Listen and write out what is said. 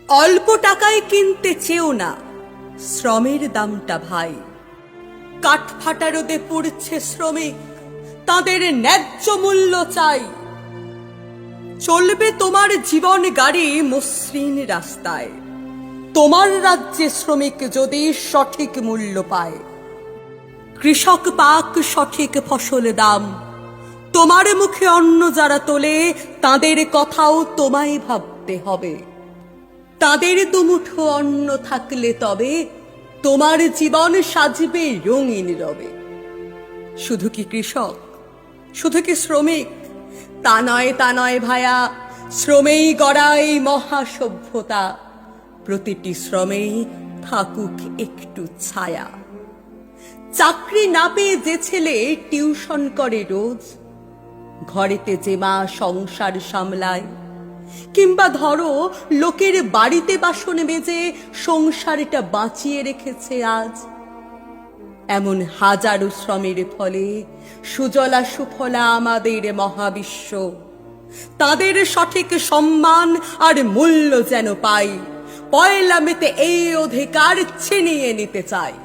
অল্প টাকায় কিনতে চেও না শ্রমের দামটা ভাই। কাঠ ফাটা রোদে পুড়ছে শ্রমিক, তাদের ন্যায্য মূল্য চাই। চলবে তোমার জীবন গাড়ি মসৃণ রাস্তায়, তোমার রাজ্যে শ্রমিক যদি সঠিক মূল্য পায়। কৃষক পাক সঠিক ফসল দাম, তোমার মুখে অন্ন যারা তোলে তাদের কথাও তোমায় ভাবতে হবে। তাদের দুমুঠো অন্ন থাকলে তবে তোমার জীবন সাজবে রঙিন রবে। শুধু কি কৃষক, শুধু কি শ্রমিক? তা নয় ভায়া, শ্রমেই গড়া এই মহাসভ্যতা। প্রতিটি শ্রমেই থাকুক একটু ছায়া। চাকরি না পেয়ে যে ছেলে টিউশন করে রোজ, ঘরেতে যে মা সংসার সামলায়, কিংবা ধরো লোকের বাড়িতে বাসন মেজে সংসারটা বাঁচিয়ে রেখেছে আজ, এমন হাজারো শ্রমের ফলে সুজলা সুফলা আমাদের মহাবিশ্ব। তাদের সঠিক সম্মান আর মূল্য যেন পাই, পয়লা মেতে এই অধিকার ছিনিয়ে নিতে চাই।